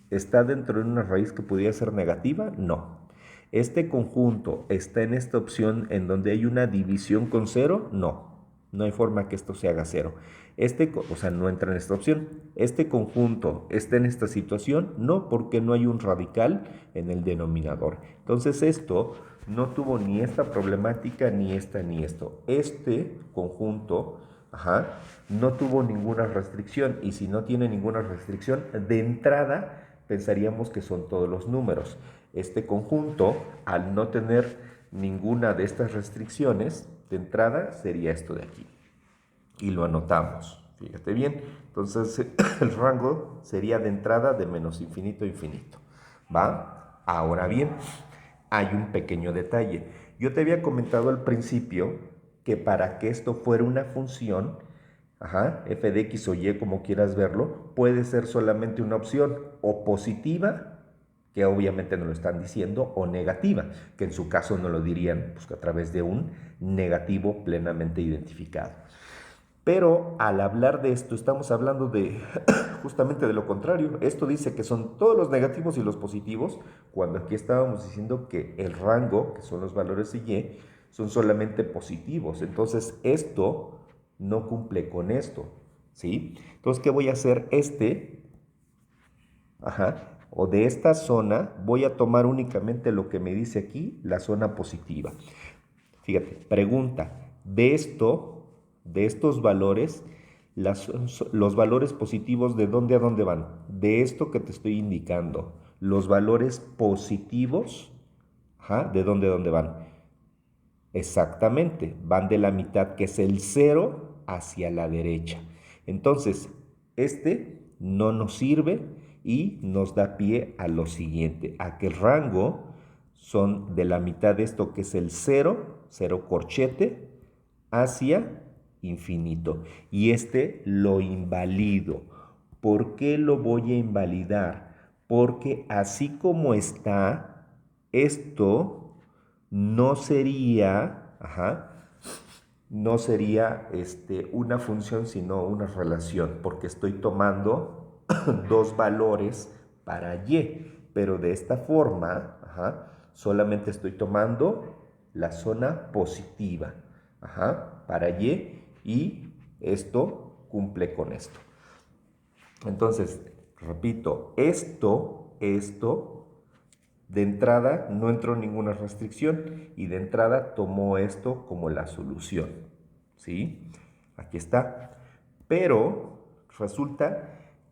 ¿está dentro de una raíz que podría ser negativa? No. ¿Este conjunto está en esta opción en donde hay una división con cero? No. No hay forma que esto se haga cero. O sea, no entra en esta opción. ¿Este conjunto está en esta situación? No, porque no hay un radical en el denominador. Entonces esto no tuvo ni esta problemática, ni esta, ni esto. Este conjunto no tuvo ninguna restricción. Y si no tiene ninguna restricción, de entrada pensaríamos que son todos los números. Este conjunto, al no tener ninguna de estas restricciones, de entrada sería esto de aquí. Y lo anotamos. Fíjate bien. Entonces, el rango sería de entrada de menos infinito a infinito. ¿Va? Ahora bien, hay un pequeño detalle. Yo te había comentado al principio que para que esto fuera una función, f de x o y, como quieras verlo, puede ser solamente una opción, o positiva, que obviamente no lo están diciendo, o negativa, que en su caso no lo dirían pues, a través de un negativo plenamente identificado. Pero al hablar de esto, estamos hablando de justamente de lo contrario. Esto dice que son todos los negativos y los positivos, cuando aquí estábamos diciendo que el rango, que son los valores de y, son solamente positivos. Entonces, esto no cumple con esto, ¿sí? Entonces, ¿qué voy a hacer? O de esta zona, voy a tomar únicamente lo que me dice aquí, la zona positiva. Fíjate, pregunta, de estos valores, los valores positivos, ¿de dónde a dónde van? De esto que te estoy indicando, los valores positivos, ¿de dónde a dónde van? Exactamente, van de la mitad, que es el 0, hacia la derecha. Entonces, este no nos sirve y nos da pie a lo siguiente, a que el rango son de la mitad de esto que es el 0, 0 corchete, hacia infinito. Y este lo invalido. ¿Por qué lo voy a invalidar? Porque así como está, esto no sería, una función, sino una relación, porque estoy tomando dos valores para y, pero de esta forma, solamente estoy tomando la zona positiva, para y esto cumple con esto. Entonces, repito, esto, de entrada no entró ninguna restricción y de entrada tomó esto como la solución, ¿sí? Aquí está. Pero resulta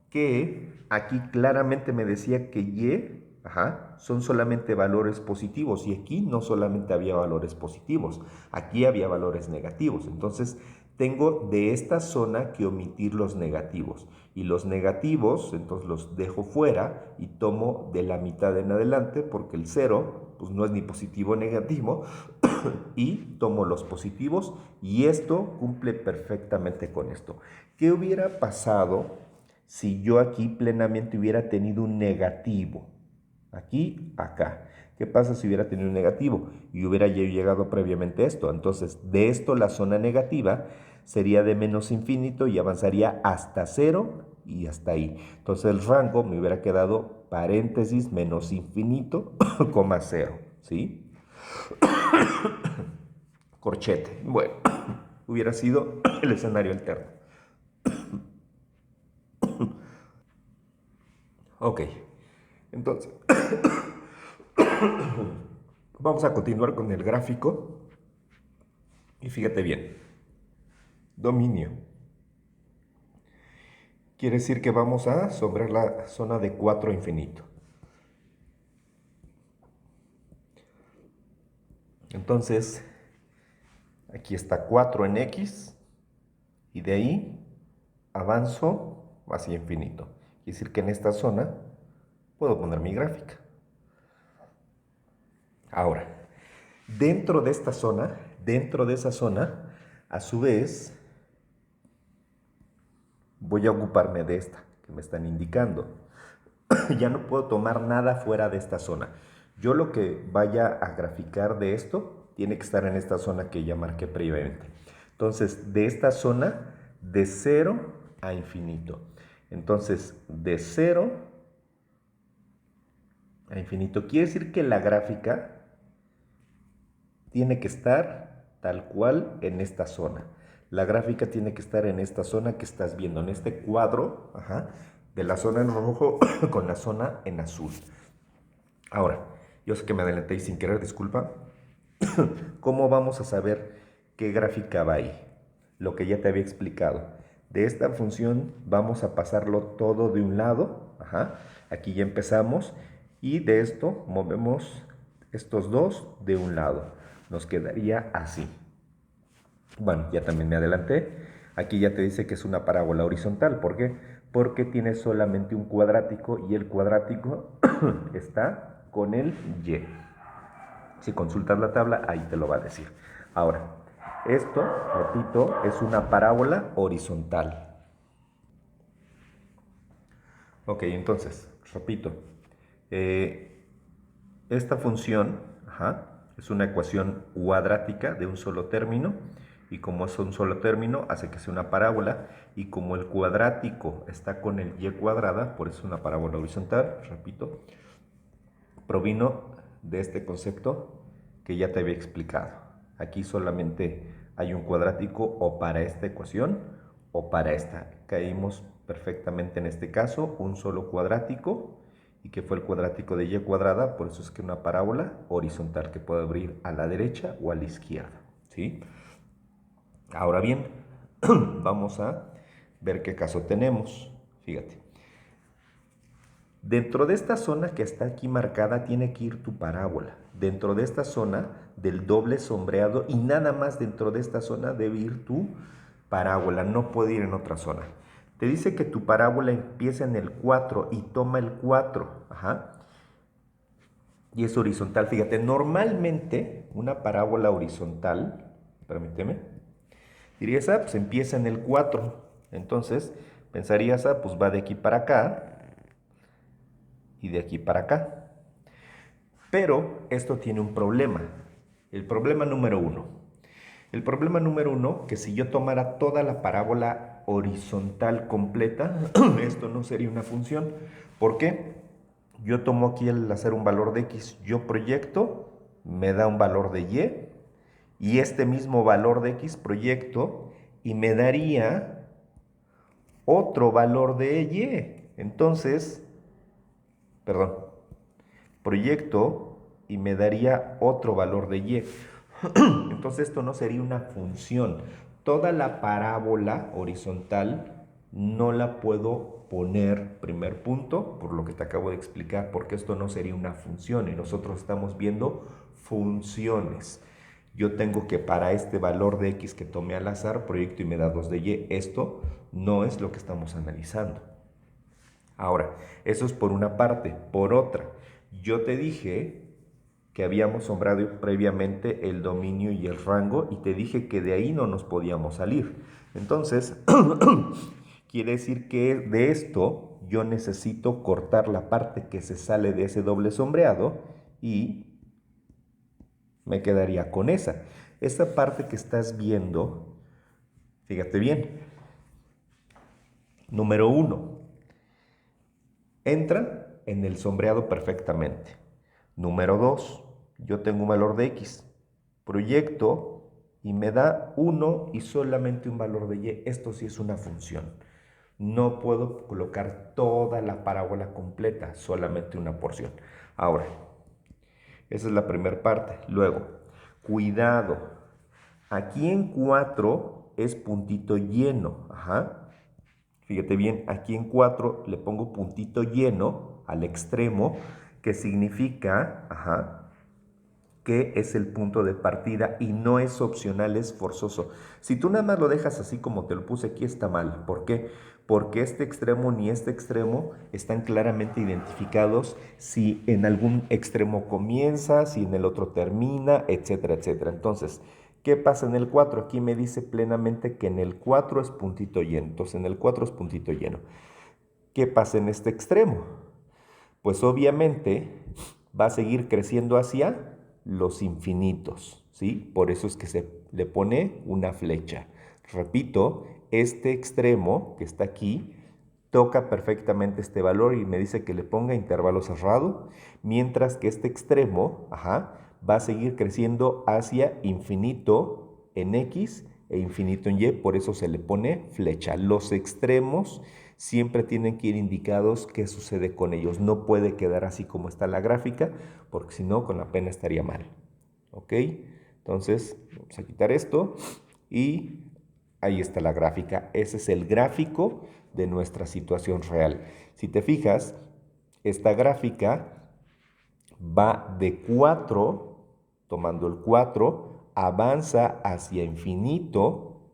que aquí claramente me decía que y son solamente valores positivos, y aquí no solamente había valores positivos, aquí había valores negativos. Entonces tengo de esta zona que omitir los negativos, y los negativos entonces los dejo fuera y tomo de la mitad en adelante, porque el 0 pues no es ni positivo ni negativo, y tomo los positivos, y esto cumple perfectamente con esto. ¿Qué hubiera pasado si yo aquí plenamente hubiera tenido un negativo? Aquí, acá. ¿Qué pasa si hubiera tenido un negativo y hubiera llegado previamente a esto? Entonces, de esto la zona negativa sería de menos infinito y avanzaría hasta 0 y hasta ahí. Entonces el rango me hubiera quedado paréntesis menos infinito, coma 0, ¿sí? Corchete. Bueno, hubiera sido el escenario alterno. Ok, entonces vamos a continuar con el gráfico. Y fíjate bien, dominio. Quiere decir que vamos a sombrear la zona de 4 infinito. Entonces, aquí está 4 en X, y de ahí avanzo hacia infinito. Quiere decir que en esta zona puedo poner mi gráfica. Ahora, dentro de esta zona, dentro de esa zona, a su vez, voy a ocuparme de esta que me están indicando. Ya no puedo tomar nada fuera de esta zona. Yo lo que vaya a graficar de esto tiene que estar en esta zona que ya marqué previamente. Entonces, de esta zona, de 0 a infinito. Entonces, de 0 a infinito. Quiere decir que la gráfica tiene que estar tal cual en esta zona. La gráfica tiene que estar en esta zona que estás viendo, en este cuadro, de la zona en rojo con la zona en azul. Ahora, yo sé que me adelanté y sin querer, disculpa. ¿Cómo vamos a saber qué gráfica va ahí? Lo que ya te había explicado. De esta función vamos a pasarlo todo de un lado. Aquí ya empezamos. Y de esto movemos estos dos de un lado. Nos quedaría así. Bueno, ya también me adelanté. Aquí ya te dice que es una parábola horizontal. ¿Por qué? Porque tiene solamente un cuadrático, y el cuadrático está con el Y. Si consultas la tabla, ahí te lo va a decir. Ahora, esto, repito, es una parábola horizontal. Ok, entonces, repito. Esta función es una ecuación cuadrática de un solo término, y como es un solo término, hace que sea una parábola, y como el cuadrático está con el y cuadrada, por eso es una parábola horizontal, repito, provino de este concepto que ya te había explicado. Aquí solamente hay un cuadrático o para esta ecuación o para esta. Caímos perfectamente en este caso, un solo cuadrático, y que fue el cuadrático de y cuadrada, por eso es que una parábola horizontal que puede abrir a la derecha o a la izquierda, ¿sí? Ahora bien, vamos a ver qué caso tenemos. Fíjate. Dentro de esta zona que está aquí marcada tiene que ir tu parábola. Dentro de esta zona del doble sombreado, y nada más dentro de esta zona debe ir tu parábola, no puede ir en otra zona. Te dice que tu parábola empieza en el 4 y toma el 4. Y es horizontal. Fíjate, normalmente una parábola horizontal, permíteme, dirías, pues empieza en el 4. Entonces, pensarías, pues va de aquí para acá y de aquí para acá. Pero esto tiene un problema. El problema número uno. El problema número uno, que si yo tomara toda la parábola horizontal completa, esto no sería una función. ¿Por qué? Yo tomo aquí al hacer un valor de x, yo proyecto, me da un valor de y este mismo valor de x proyecto y me daría otro valor de y. Entonces, perdón, proyecto y me daría otro valor de y. Entonces esto no sería una función. Toda la parábola horizontal no la puedo poner primer punto, por lo que te acabo de explicar, porque esto no sería una función y nosotros estamos viendo funciones. Yo tengo que para este valor de x que tomé al azar, proyecto y me da 2 de y. Esto no es lo que estamos analizando. Ahora, eso es por una parte. Por otra, yo te dije que habíamos sombreado previamente el dominio y el rango y te dije que de ahí no nos podíamos salir. Entonces, quiere decir que de esto yo necesito cortar la parte que se sale de ese doble sombreado y me quedaría con esa. Esa parte que estás viendo, fíjate bien, número 1, entra en el sombreado perfectamente. Número 2, yo tengo un valor de x, proyecto y me da 1 y solamente un valor de y. Esto sí es una función. No puedo colocar toda la parábola completa, solamente una porción. Ahora, esa es la primera parte. Luego, cuidado. Aquí en 4 es puntito lleno. Ajá. Fíjate bien, aquí en 4 le pongo puntito lleno al extremo, que significa, que es el punto de partida y no es opcional, es forzoso. Si tú nada más lo dejas así como te lo puse aquí, está mal. ¿Por qué? Porque este extremo ni este extremo están claramente identificados si en algún extremo comienza, si en el otro termina, etcétera, etcétera. Entonces, ¿qué pasa en el 4? Aquí me dice plenamente que en el 4 es puntito lleno. Entonces, en el 4 es puntito lleno. ¿Qué pasa en este extremo? Pues obviamente va a seguir creciendo hacia los infinitos, ¿sí? Por eso es que se le pone una flecha. Repito, este extremo que está aquí toca perfectamente este valor y me dice que le ponga intervalo cerrado, mientras que este extremo, va a seguir creciendo hacia infinito en X e infinito en Y, por eso se le pone flecha. Los extremos siempre tienen que ir indicados qué sucede con ellos. No puede quedar así como está la gráfica, porque si no, con la pena estaría mal. ¿Ok? Entonces, vamos a quitar esto y ahí está la gráfica. Ese es el gráfico de nuestra situación real. Si te fijas, esta gráfica va de 4, tomando el 4, avanza hacia infinito,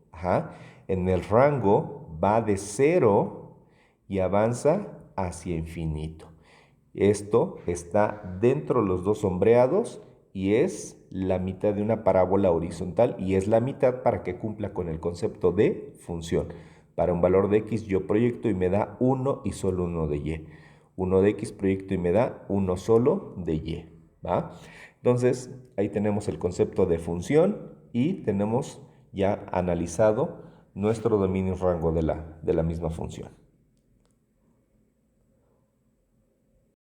en el rango va de 0 y avanza hacia infinito. Esto está dentro de los dos sombreados y es la mitad de una parábola horizontal y es la mitad para que cumpla con el concepto de función. Para un valor de x yo proyecto y me da 1 y solo 1 de y. 1 de x proyecto y me da 1 solo de y. ¿Va? Entonces, ahí tenemos el concepto de función y tenemos ya analizado nuestro dominio rango de la misma función.